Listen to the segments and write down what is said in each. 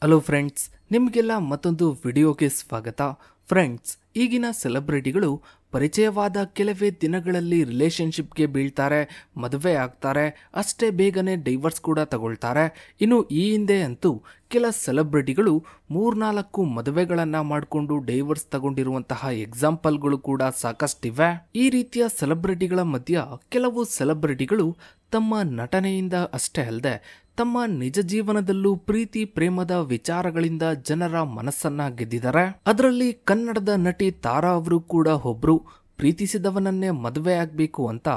Hello friends, ನಿಮಗೆಲ್ಲ ಮತ್ತೊಂದು ವಿಡಿಯೋಗೆ ಸ್ವಾಗತ. ಫ್ರೆಂಡ್ಸ್, ಈಗಿನ ಸೆಲೆಬ್ರಿಟಿಗಳು ಪರಿಚಯವಾದ ಕೆಲವೇ ದಿನಗಳಲ್ಲಿ ರಿಲೇಶನ್ಶಿಪ್ಗೆ ಬೀಳ್ತಾರೆ, ಮದುವೆ ಆಗ್ತಾರೆ, ಅಷ್ಟೇ ಬೇಗನೆ ಡೈವರ್ಸ್ ಕೂಡ ತಗೊಳ್ತಾರೆ. ಇನ್ನು ಈ ಹಿಂದೆ ಅಂತೂ ಕೆಲ ಸೆಲೆಬ್ರಿಟಿಗಳು 3-4 ಮದುವೆಗಳನ್ನು ಮಾಡಿಕೊಂಡು ಡೈವರ್ಸ್ ತಗೊಂಡಿರುವಂತಹ ಎಕ್ಸಾಂಪಲ್ಗಳು ಕೂಡ ಸಾಕಷ್ಟಿವೆ. ಈ ರೀತಿಯ ಸೆಲೆಬ್ರಿಟಿಗಳ ಮಧ್ಯ ಕೆಲವು ಸೆಲೆಬ್ರಿಟಿಗಳು ತಮ್ಮ ನಟನೆಯಿಂದ ಅಷ್ಟೇ ಅಲ್ಲದೆ ತಮ್ಮ ನಿಜ ಜೀವನದಲ್ಲೂ ಪ್ರೀತಿ ಪ್ರೇಮದ ವಿಚಾರಗಳಿಂದ ಜನರ ಮನಸ್ಸನ್ನ ಗೆದ್ದಿದ್ದಾರೆ. ಅದರಲ್ಲಿ ಕನ್ನಡದ ನಟಿ ತಾರಾ ಅವರು ಕೂಡ ಒಬ್ರು. ಪ್ರೀತಿಸಿದವನನ್ನೇ ಮದುವೆ ಆಗಬೇಕು ಅಂತ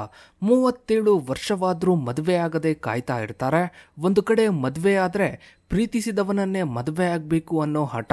37 ವರ್ಷವಾದ್ರೂ ಮದುವೆ ಆಗದೆ ಕಾಯ್ತಾ ಇರ್ತಾರೆ. ಒಂದು ಕಡೆ ಮದುವೆ ಆದ್ರೆ ಪ್ರೀತಿಸಿದವನನ್ನೇ ಮದುವೆ ಆಗಬೇಕು ಅನ್ನೋ ಹಠ,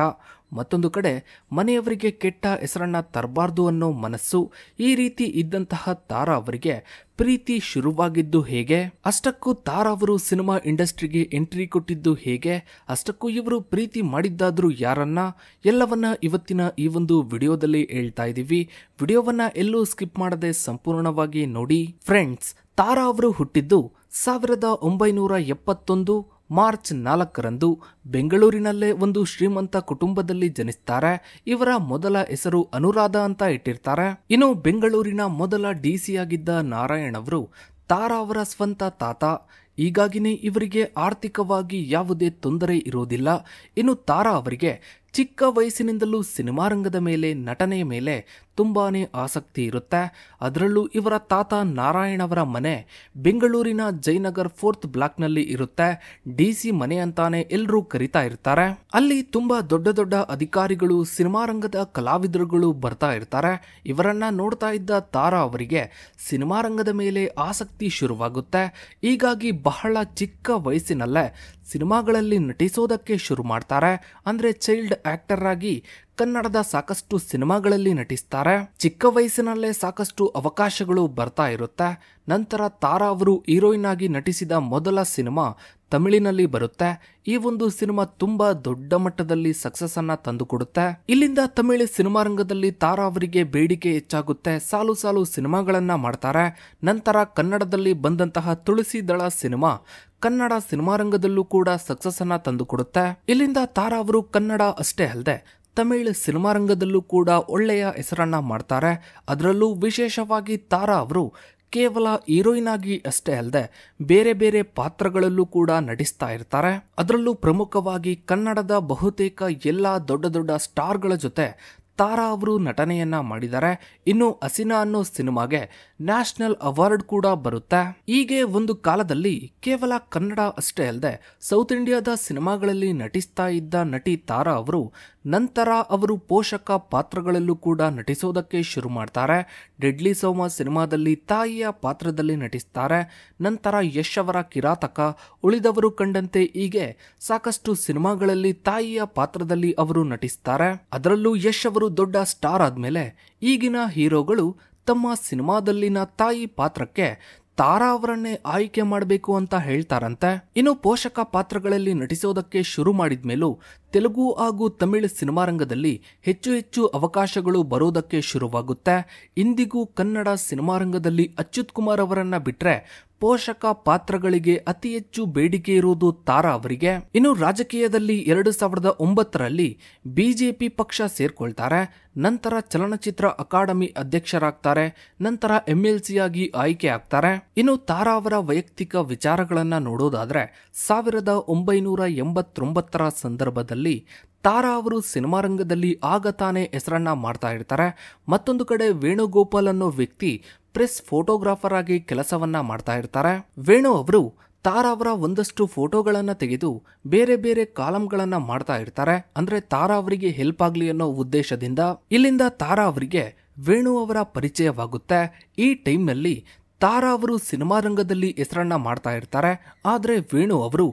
ಮತ್ತೊಂದು ಕಡೆ ಮನೆಯವರಿಗೆ ಕೆಟ್ಟ ಹೆಸರನ್ನ ತರಬಾರ್ದು ಅನ್ನೋ ಮನಸ್ಸು. ಈ ರೀತಿ ಇದ್ದಂತಹ ತಾರಾ ಅವರಿಗೆ ಪ್ರೀತಿ ಶುರುವಾಗಿದ್ದು ಹೇಗೆ, ಅಷ್ಟಕ್ಕೂ ತಾರಾ ಅವರು ಸಿನಿಮಾ ಇಂಡಸ್ಟ್ರಿಗೆ ಎಂಟ್ರಿ ಕೊಟ್ಟಿದ್ದು ಹೇಗೆ, ಅಷ್ಟಕ್ಕೂ ಇವರು ಪ್ರೀತಿ ಮಾಡಿದ್ದಾದ್ರೂ ಯಾರನ್ನ, ಎಲ್ಲವನ್ನ ಇವತ್ತಿನ ಈ ಒಂದು ವಿಡಿಯೋದಲ್ಲಿ ಹೇಳ್ತಾ ಇದ್ದೀವಿ. ವಿಡಿಯೋವನ್ನ ಎಲ್ಲೂ ಸ್ಕಿಪ್ ಮಾಡದೆ ಸಂಪೂರ್ಣವಾಗಿ ನೋಡಿ. ಫ್ರೆಂಡ್ಸ್, ತಾರಾ ಅವರು ಹುಟ್ಟಿದ್ದು 1971 ಮಾರ್ಚ್ 4ರಂದು ಬೆಂಗಳೂರಿನಲ್ಲೇ ಒಂದು ಶ್ರೀಮಂತ ಕುಟುಂಬದಲ್ಲಿ ಜನಿಸ್ತಾರೆ. ಇವರ ಮೊದಲ ಹೆಸರು ಅನುರಾಧ ಅಂತ ಇಟ್ಟಿರ್ತಾರೆ. ಇನ್ನು ಬೆಂಗಳೂರಿನ ಮೊದಲ ಡಿಸಿ ಆಗಿದ್ದ ನಾರಾಯಣ್ ಅವರು ತಾರಾ ಅವರ ಸ್ವಂತ ತಾತ. ಹೀಗಾಗಿನೇ ಇವರಿಗೆ ಆರ್ಥಿಕವಾಗಿ ಯಾವುದೇ ತೊಂದರೆ ಇರೋದಿಲ್ಲ. ಇನ್ನು ತಾರಾ ಅವರಿಗೆ ಚಿಕ್ಕ ವಯಸ್ಸಿನಿಂದಲೂ ಸಿನಿಮಾ ರಂಗದ ಮೇಲೆ, ನಟನೆಯ ಮೇಲೆ ತುಂಬಾನೇ ಆಸಕ್ತಿ ಇರುತ್ತೆ. ಅದರಲ್ಲೂ ಇವರ ತಾತ ನಾರಾಯಣ್ ಅವರ ಮನೆ ಬೆಂಗಳೂರಿನ ಜಯನಗರ್ 4th ಬ್ಲಾಕ್ನಲ್ಲಿ ಇರುತ್ತೆ. ಡಿಸಿ ಮನೆ ಅಂತಾನೆ ಎಲ್ಲರೂ ಕರಿತಾ ಇರ್ತಾರೆ. ಅಲ್ಲಿ ತುಂಬಾ ದೊಡ್ಡ ದೊಡ್ಡ ಅಧಿಕಾರಿಗಳು, ಸಿನಿಮಾ ರಂಗದ ಕಲಾವಿದರುಗಳು ಬರ್ತಾ ಇರ್ತಾರೆ. ಇವರನ್ನ ನೋಡ್ತಾ ಇದ್ದ ತಾರಾ ಅವರಿಗೆ ಸಿನಿಮಾ ರಂಗದ ಮೇಲೆ ಆಸಕ್ತಿ ಶುರುವಾಗುತ್ತೆ. ಹೀಗಾಗಿ ಬಹಳ ಚಿಕ್ಕ ವಯಸ್ಸಿನಲ್ಲೇ ಸಿನಿಮಾಗಳಲ್ಲಿ ನಟಿಸೋದಕ್ಕೆ ಶುರು ಮಾಡ್ತಾರೆ. ಅಂದ್ರೆ ಚೈಲ್ಡ್ ಆಕ್ಟರ್ ಆಗಿ ಕನ್ನಡದ ಸಾಕಷ್ಟು ಸಿನಿಮಾಗಳಲ್ಲಿ ನಟಿಸ್ತಾರೆ. ಚಿಕ್ಕ ವಯಸ್ಸಿನಲ್ಲೇ ಸಾಕಷ್ಟು ಅವಕಾಶಗಳು ಬರ್ತಾ ಇರುತ್ತೆ. ನಂತರ ತಾರಾ ಅವರು ಹೀರೋಯಿನ್ ಆಗಿ ನಟಿಸಿದ ಮೊದಲ ಸಿನಿಮಾ ತಮಿಳಿನಲ್ಲಿ ಬರುತ್ತೆ. ಈ ಒಂದು ಸಿನಿಮಾ ತುಂಬಾ ದೊಡ್ಡ ಮಟ್ಟದಲ್ಲಿ ಸಕ್ಸಸ್ ಅನ್ನ ತಂದುಕೊಡುತ್ತೆ. ಇಲ್ಲಿಂದ ತಮಿಳು ಸಿನಿಮಾ ರಂಗದಲ್ಲಿ ತಾರಾ ಅವರಿಗೆ ಬೇಡಿಕೆ ಹೆಚ್ಚಾಗುತ್ತೆ. ಸಾಲು ಸಾಲು ಸಿನಿಮಾಗಳನ್ನ ಮಾಡ್ತಾರೆ. ನಂತರ ಕನ್ನಡದಲ್ಲಿ ಬಂದಂತಹ ತುಳಸಿ ದಳ ಸಿನಿಮಾ ಕನ್ನಡ ಸಿನಿಮಾ ರಂಗದಲ್ಲೂ ಕೂಡ ಸಕ್ಸಸ್ ಅನ್ನ ತಂದುಕೊಡುತ್ತೆ. ಇಲ್ಲಿಂದ ತಾರಾ ಅವರು ಕನ್ನಡ ಅಷ್ಟೇ ಅಲ್ಲದೆ ತಮಿಳು ಸಿನಿಮಾ ರಂಗದಲ್ಲೂ ಕೂಡ ಒಳ್ಳೆಯ ಹೆಸರನ್ನ ಮಾಡ್ತಾರೆ. ಅದರಲ್ಲೂ ವಿಶೇಷವಾಗಿ ತಾರಾ ಅವರು ಕೇವಲ ಹೀರೋಯಿನ್ ಆಗಿ ಅಷ್ಟೇ ಅಲ್ಲದೆ ಬೇರೆ ಬೇರೆ ಪಾತ್ರಗಳಲ್ಲೂ ಕೂಡ ನಟಿಸ್ತಾ ಇರ್ತಾರೆ. ಅದರಲ್ಲೂ ಪ್ರಮುಖವಾಗಿ ಕನ್ನಡದ ಬಹುತೇಕ ಎಲ್ಲ ದೊಡ್ಡ ದೊಡ್ಡ ಸ್ಟಾರ್ಗಳ ಜೊತೆ ತಾರಾ ಅವರು ನಟನೆಯನ್ನ ಮಾಡಿದ್ದಾರೆ. ಇನ್ನು ಹಸಿನಾ ಅನ್ನೋ ಸಿನಿಮಾಗೆ ನ್ಯಾಷನಲ್ ಅವಾರ್ಡ್ ಕೂಡ ಬರುತ್ತೆ. ಹೀಗೆ ಒಂದು ಕಾಲದಲ್ಲಿ ಕೇವಲ ಕನ್ನಡ ಅಷ್ಟೇ ಅಲ್ಲದೆ ಸೌತ್ ಇಂಡಿಯಾದ ಸಿನಿಮಾಗಳಲ್ಲಿ ನಟಿಸ್ತಾ ಇದ್ದ ನಟಿ ತಾರಾ ಅವರು ನಂತರ ಅವರು ಪೋಷಕ ಪಾತ್ರಗಳಲ್ಲೂ ಕೂಡ ನಟಿಸೋದಕ್ಕೆ ಶುರು ಮಾಡ್ತಾರೆ. ಡೆಡ್ಲಿ ಸೋಮ ಸಿನಿಮಾದಲ್ಲಿ ತಾಯಿಯ ಪಾತ್ರದಲ್ಲಿ ನಟಿಸ್ತಾರೆ. ನಂತರ ಯಶ್ ಅವರ ಕಿರಾತಕ, ಉಳಿದವರು ಕಂಡಂತೆ ಹೀಗೆ ಸಾಕಷ್ಟು ಸಿನಿಮಾಗಳಲ್ಲಿ ತಾಯಿಯ ಪಾತ್ರದಲ್ಲಿ ಅವರು ನಟಿಸ್ತಾರೆ. ಅದರಲ್ಲೂ ಯಶ್ ಅವರು ದೊಡ್ಡ ಸ್ಟಾರ್ ಆದ್ಮೇಲೆ ಈಗಿನ ಹೀರೋಗಳು ತಮ್ಮ ಸಿನಿಮಾದಲ್ಲಿನ ತಾಯಿ ಪಾತ್ರಕ್ಕೆ ತಾರಾ ಅವರನ್ನೇ ಆಯ್ಕೆ ಮಾಡಬೇಕು ಅಂತ ಹೇಳ್ತಾರಂತೆ. ಇನ್ನು ಪೋಷಕ ಪಾತ್ರಗಳಲ್ಲಿ ನಟಿಸೋದಕ್ಕೆ ಶುರು ಮಾಡಿದ್ಮೇಲೂ ತೆಲುಗು ಹಾಗೂ ತಮಿಳು ಸಿನಿಮಾ ರಂಗದಲ್ಲಿ ಹೆಚ್ಚು ಹೆಚ್ಚು ಅವಕಾಶಗಳು ಬರೋದಕ್ಕೆ ಶುರುವಾಗುತ್ತೆ. ಇಂದಿಗೂ ಕನ್ನಡ ಸಿನಿಮಾ ರಂಗದಲ್ಲಿ ಅಚ್ಯುತ್ ಕುಮಾರ್ ಅವರನ್ನ ಬಿಟ್ರೆ ಪೋಷಕ ಪಾತ್ರಗಳಿಗೆ ಅತಿ ಹೆಚ್ಚು ಬೇಡಿಕೆ ಇರುವುದು ತಾರಾ ಅವರಿಗೆ. ಇನ್ನು ರಾಜಕೀಯದಲ್ಲಿ 2009ರಲ್ಲಿ ಬಿಜೆಪಿ ಪಕ್ಷ ಸೇರ್ಕೊಳ್ತಾರೆ. ನಂತರ ಚಲನಚಿತ್ರ ಅಕಾಡೆಮಿ ಅಧ್ಯಕ್ಷರಾಗ್ತಾರೆ. ನಂತರ MLC ಆಗಿ ಆಯ್ಕೆ ಆಗ್ತಾರೆ. ಇನ್ನು ತಾರಾ ಅವರ ವೈಯಕ್ತಿಕ ವಿಚಾರಗಳನ್ನ ನೋಡೋದಾದ್ರೆ 1989ರ ಸಂದರ್ಭದಲ್ಲಿ ತಾರಾ ಅವರು ಸಿನಿಮಾ ರಂಗದಲ್ಲಿ ಆಗ ತಾನೇ ಹೆಸರನ್ನ ಮಾಡ್ತಾ ಇರ್ತಾರೆ. ಮತ್ತೊಂದು ಕಡೆ ವೇಣುಗೋಪಾಲ್ ಅನ್ನೋ ವ್ಯಕ್ತಿ ಪ್ರೆಸ್ ಫೋಟೋಗ್ರಾಫರ್ ಆಗಿ ಕೆಲಸವನ್ನ ಮಾಡ್ತಾ ಇರ್ತಾರೆ. ವೇಣು ಅವರು ತಾರಾ ಅವರ ಒಂದಷ್ಟು ಫೋಟೋಗಳನ್ನ ತೆಗೆದು ಬೇರೆ ಬೇರೆ ಕಾಲಂಗಳನ್ನ ಮಾಡ್ತಾ ಇರ್ತಾರೆ. ಅಂದ್ರೆ ತಾರಾ ಅವರಿಗೆ ಹೆಲ್ಪ್ ಆಗ್ಲಿ ಅನ್ನೋ ಉದ್ದೇಶದಿಂದ. ಇಲ್ಲಿಂದ ತಾರಾ ಅವರಿಗೆ ವೇಣು ಅವರ ಪರಿಚಯವಾಗುತ್ತೆ. ಈ ಟೈಮ್ನಲ್ಲಿ ತಾರಾ ಅವರು ಸಿನಿಮಾ ರಂಗದಲ್ಲಿ ಹೆಸರನ್ನ ಮಾಡ್ತಾ ಇರ್ತಾರೆ. ಆದ್ರೆ ವೇಣು ಅವರು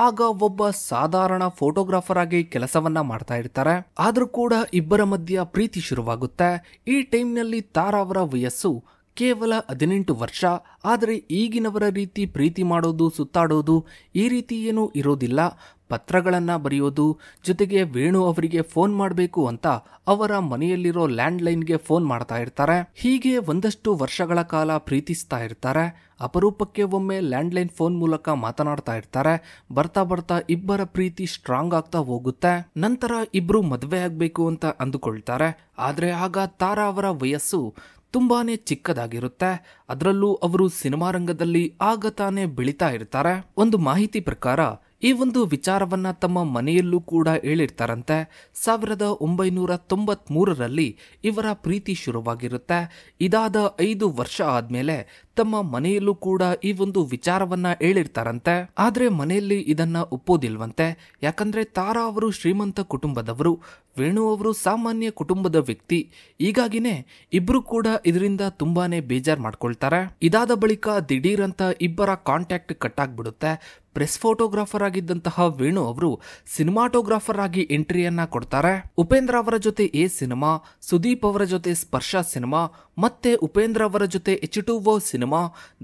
ಆಗ ಒಬ್ಬ ಸಾಧಾರಣ ಫೋಟೋಗ್ರಾಫರ್ ಆಗಿ ಕೆಲಸವನ್ನ ಮಾಡ್ತಾ ಇರ್ತಾರೆ. ಆದ್ರೂ ಕೂಡ ಇಬ್ಬರ ಮಧ್ಯ ಪ್ರೀತಿ ಶುರುವಾಗುತ್ತೆ. ಈ ಟೈಮ್ನಲ್ಲಿ ತಾರಾ ಅವರ ವಯಸ್ಸು ಕೇವಲ 18 ವರ್ಷ. ಆದರೆ ಈಗಿನವರ ರೀತಿ ಪ್ರೀತಿ ಮಾಡೋದು, ಸುತ್ತಾಡೋದು ಈ ರೀತಿ ಏನೂ ಇರೋದಿಲ್ಲ. ಪತ್ರಗಳನ್ನ ಬರೆಯೋದು, ಜೊತೆಗೆ ವೇಣು ಅವರಿಗೆ ಫೋನ್ ಮಾಡಬೇಕು ಅಂತ ಅವರ ಮನೆಯಲ್ಲಿರೋ ಲ್ಯಾಂಡ್ಲೈನ್ಗೆ ಫೋನ್ ಮಾಡ್ತಾ ಇರ್ತಾರೆ. ಹೀಗೆ ಒಂದಷ್ಟು ವರ್ಷಗಳ ಕಾಲ ಪ್ರೀತಿಸ್ತಾ ಇರ್ತಾರೆ. ಅಪರೂಪಕ್ಕೆ ಒಮ್ಮೆ ಲ್ಯಾಂಡ್ಲೈನ್ ಫೋನ್ ಮೂಲಕ ಮಾತನಾಡ್ತಾ ಇರ್ತಾರೆ. ಬರ್ತಾ ಬರ್ತಾ ಇಬ್ಬರ ಪ್ರೀತಿ ಸ್ಟ್ರಾಂಗ್ ಆಗ್ತಾ ಹೋಗುತ್ತೆ. ನಂತರ ಇಬ್ರು ಮದುವೆ ಆಗ್ಬೇಕು ಅಂತ ಅಂದುಕೊಳ್ತಾರೆ. ಆದ್ರೆ ಆಗ ತಾರಾ ಅವರ ವಯಸ್ಸು ತುಂಬಾನೇ ಚಿಕ್ಕದಾಗಿರುತ್ತೆ. ಅದರಲ್ಲೂ ಅವರು ಸಿನಿಮಾ ರಂಗದಲ್ಲಿ ಆಗ ತಾನೇ ಬೆಳೀತಾ ಇರ್ತಾರೆ. ಒಂದು ಮಾಹಿತಿ ಪ್ರಕಾರ ಈ ಒಂದು ವಿಚಾರವನ್ನ ತಮ್ಮ ಮನೆಯಲ್ಲೂ ಕೂಡ ಹೇಳಿರ್ತಾರಂತೆ. 1993ರಲ್ಲಿ ಇವರ ಪ್ರೀತಿ ಶುರುವಾಗಿರುತ್ತೆ. ಇದಾದ 5 ವರ್ಷ ಆದ್ಮೇಲೆ ತಮ್ಮ ಮನೆಯಲ್ಲೂ ಕೂಡ ಈ ಒಂದು ವಿಚಾರವನ್ನ ಹೇಳಿರ್ತಾರಂತೆ. ಆದ್ರೆ ಮನೆಯಲ್ಲಿ ಇದನ್ನ ಒಪ್ಪೋದಿಲ್ವಂತೆ. ಯಾಕಂದ್ರೆ ತಾರಾ ಅವರು ಶ್ರೀಮಂತ ಕುಟುಂಬದವರು, ವೇಣು ಅವರು ಸಾಮಾನ್ಯ ಕುಟುಂಬದ ವ್ಯಕ್ತಿ. ಹೀಗಾಗಿನೇ ಇಬ್ರು ಕೂಡ ಇದರಿಂದ ತುಂಬಾನೇ ಬೇಜಾರ್ ಮಾಡ್ಕೊಳ್ತಾರೆ. ಇದಾದ ಬಳಿಕ ದಿಢೀರ್ ಅಂತ ಇಬ್ಬರ ಕಾಂಟ್ಯಾಕ್ಟ್ ಕಟ್ ಆಗ್ಬಿಡುತ್ತೆ. ಪ್ರೆಸ್ ಫೋಟೋಗ್ರಾಫರ್ ಆಗಿದ್ದಂತಹ ವೇಣು ಅವರು ಸಿನಿಮಾಟೋಗ್ರಾಫರ್ ಆಗಿ ಎಂಟ್ರಿಯನ್ನ ಕೊಡ್ತಾರೆ. ಉಪೇಂದ್ರ ಅವರ ಜೊತೆ ಎ ಸಿನಿಮಾ, ಸುದೀಪ್ ಅವರ ಜೊತೆ ಸ್ಪರ್ಶ ಸಿನಿಮಾ, ಮತ್ತೆ ಉಪೇಂದ್ರ ಅವರ ಜೊತೆ H2O ಸಿನಿಮಾ,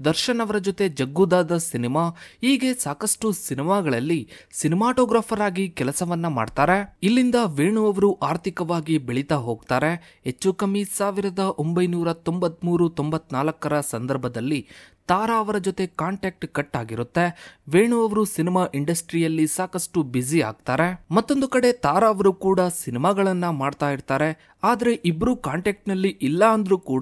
ದರ್ಶನ್ ಅವರ ಜೊತೆ ಜಗ್ಗುದಾದ ಸಿನಿಮಾ, ಹೀಗೆ ಸಾಕಷ್ಟು ಸಿನಿಮಾಗಳಲ್ಲಿ ಸಿನಿಮಾಟೋಗ್ರಾಫರ್ ಆಗಿ ಕೆಲಸವನ್ನ ಮಾಡ್ತಾರೆ. ಇಲ್ಲಿಂದ ವೇಣು ಅವರು ಆರ್ಥಿಕವಾಗಿ ಬೆಳೀತಾ ಹೋಗ್ತಾರೆ. ಹೆಚ್ಚು ಕಮ್ಮಿ 1993-94ರ ಸಂದರ್ಭದಲ್ಲಿ ತಾರಾ ಅವರ ಜೊತೆ ಕಾಂಟ್ಯಾಕ್ಟ್ ಕಟ್ ಆಗಿರುತ್ತೆ. ವೇಣು ಅವರು ಸಿನಿಮಾ ಇಂಡಸ್ಟ್ರಿಯಲ್ಲಿ ಸಾಕಷ್ಟು ಬ್ಯುಸಿ ಆಗ್ತಾರೆ. ಮತ್ತೊಂದು ಕಡೆ ತಾರಾ ಅವರು ಕೂಡ ಸಿನಿಮಾಗಳನ್ನ ಮಾಡ್ತಾ ಇರ್ತಾರೆ. ಆದ್ರೆ ಇಬ್ರು ಕಾಂಟ್ಯಾಕ್ಟ್ ನಲ್ಲಿ ಇಲ್ಲ ಅಂದ್ರೂ ಕೂಡ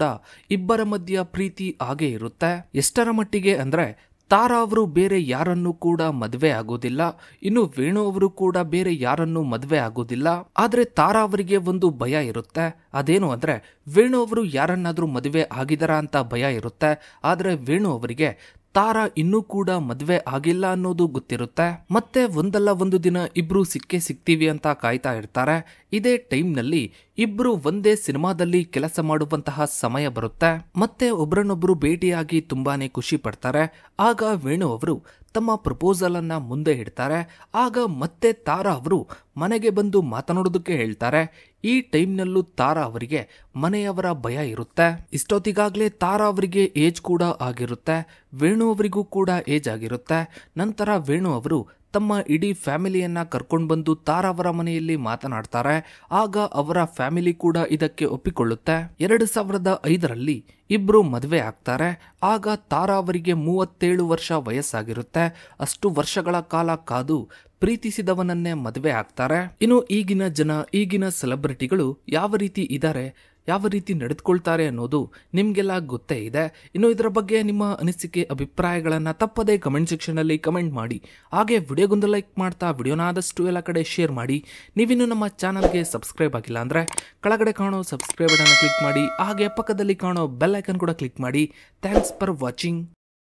ಇಬ್ಬರ ಮಧ್ಯ ಪ್ರೀತಿ ಹಾಗೆ ಇರುತ್ತೆ. ಎಷ್ಟರ ಮಟ್ಟಿಗೆ ಅಂದ್ರೆ ತಾರಾ ಅವರು ಬೇರೆ ಯಾರನ್ನೂ ಕೂಡ ಮದುವೆ ಆಗೋದಿಲ್ಲ. ಇನ್ನು ವೇಣು ಅವರು ಕೂಡ ಬೇರೆ ಯಾರನ್ನೂ ಮದುವೆ ಆಗೋದಿಲ್ಲ. ಆದ್ರೆ ತಾರಾ ಅವರಿಗೆ ಒಂದು ಭಯ ಇರುತ್ತೆ. ಅದೇನು ಅಂದ್ರೆ ವೇಣು ಅವರು ಯಾರನ್ನಾದ್ರೂ ಮದುವೆ ಆಗಿದಾರ ಅಂತ ಭಯ ಇರುತ್ತೆ. ಆದ್ರೆ ವೇಣು ಅವರಿಗೆ ತಾರಾ ಇನ್ನೂ ಕೂಡ ಮದುವೆ ಆಗಿಲ್ಲ ಅನ್ನೋದು ಗೊತ್ತಿರುತ್ತೆ. ಮತ್ತೆ ಒಂದಲ್ಲ ಒಂದು ದಿನ ಇಬ್ರು ಸಿಗ್ತೀವಿ ಅಂತ ಕಾಯ್ತಾ ಇರ್ತಾರೆ. ಇದೇ ಟೈಮ್ನಲ್ಲಿ ಇಬ್ರು ಒಂದೇ ಸಿನಿಮಾದಲ್ಲಿ ಕೆಲಸ ಮಾಡುವಂತಹ ಸಮಯ ಬರುತ್ತೆ. ಮತ್ತೆ ಒಬ್ರನ್ನೊಬ್ರು ಭೇಟಿಯಾಗಿ ತುಂಬಾನೇ ಖುಷಿ ಪಡ್ತಾರೆ. ಆಗ ವೇಣು ಅವರು ತಮ್ಮ ಪ್ರಪೋಸಲ್ ಅನ್ನ ಮುಂದೆ ಇಡ್ತಾರೆ. ಆಗ ಮತ್ತೆ ತಾರಾ ಅವರು ಮನೆಗೆ ಬಂದು ಮಾತನಾಡೋದಕ್ಕೆ ಹೇಳ್ತಾರೆ. ಈ ಟೈಮ್ನಲ್ಲೂ ತಾರಾ ಅವರಿಗೆ ಮನೆಯವರ ಭಯ ಇರುತ್ತೆ. ಇಷ್ಟೊತ್ತಿಗಾಗ್ಲೇ ತಾರಾ ಅವರಿಗೆ ಏಜ್ ಕೂಡ ಆಗಿರುತ್ತೆ. ವೇಣು ಅವರಿಗೂ ಕೂಡ ಏಜ್ ಆಗಿರುತ್ತೆ. ನಂತರ ವೇಣು ಅವರು ತಮ್ಮ ಇಡೀ ಫ್ಯಾಮಿಲಿಯನ್ನ ಕರ್ಕೊಂಡು ಬಂದು ತಾರಾ ಅವರ ಮನೆಯಲ್ಲಿ ಮಾತನಾಡ್ತಾರೆ. ಆಗ ಅವರ ಫ್ಯಾಮಿಲಿ ಕೂಡ ಇದಕ್ಕೆ ಒಪ್ಪಿಕೊಳ್ಳುತ್ತೆ. 2005ರಲ್ಲಿ ಇಬ್ರು ಮದುವೆ ಆಗ್ತಾರೆ. ಆಗ ತಾರಾ ಅವರಿಗೆ 37 ವರ್ಷ ವಯಸ್ಸಾಗಿರುತ್ತೆ. ಅಷ್ಟು ವರ್ಷಗಳ ಕಾಲ ಕಾದು ಪ್ರೀತಿಸಿದವನನ್ನೇ ಮದುವೆ ಆಗ್ತಾರೆ. ಇನ್ನು ಈಗಿನ ಜನ, ಈಗಿನ ಸೆಲೆಬ್ರಿಟಿಗಳು ಯಾವ ರೀತಿ ಇದ್ದಾರೆ, ಯಾವ ರೀತಿ ನಡೆದುಕೊಳ್ತಾರೆ ಅನ್ನೋದು ನಿಮಗೆಲ್ಲ ಗೊತ್ತೇ ಇದೆ. ಇನ್ನು ಇದರ ಬಗ್ಗೆ ನಿಮ್ಮ ಅನಿಸಿಕೆ, ಅಭಿಪ್ರಾಯಗಳನ್ನು ತಪ್ಪದೇ ಕಮೆಂಟ್ ಸೆಕ್ಷನಲ್ಲಿ ಕಮೆಂಟ್ ಮಾಡಿ. ಹಾಗೆ ವಿಡಿಯೋಗೊಂದು ಲೈಕ್ ಮಾಡ್ತಾ ವಿಡಿಯೋನ ಆದಷ್ಟು ಎಲ್ಲ ಕಡೆ ಶೇರ್ ಮಾಡಿ. ನೀವಿನ್ನು ನಮ್ಮ ಚಾನಲ್ಗೆ ಸಬ್ಸ್ಕ್ರೈಬ್ ಆಗಿಲ್ಲ ಅಂದರೆ ಕೆಳಗಡೆ ಕಾಣೋ ಸಬ್ಸ್ಕ್ರೈಬ್ ಬಟನ್ನ ಕ್ಲಿಕ್ ಮಾಡಿ. ಹಾಗೆ ಪಕ್ಕದಲ್ಲಿ ಕಾಣೋ ಬೆಲ್ ಐಕನ್ ಕೂಡ ಕ್ಲಿಕ್ ಮಾಡಿ. Thanks for watching.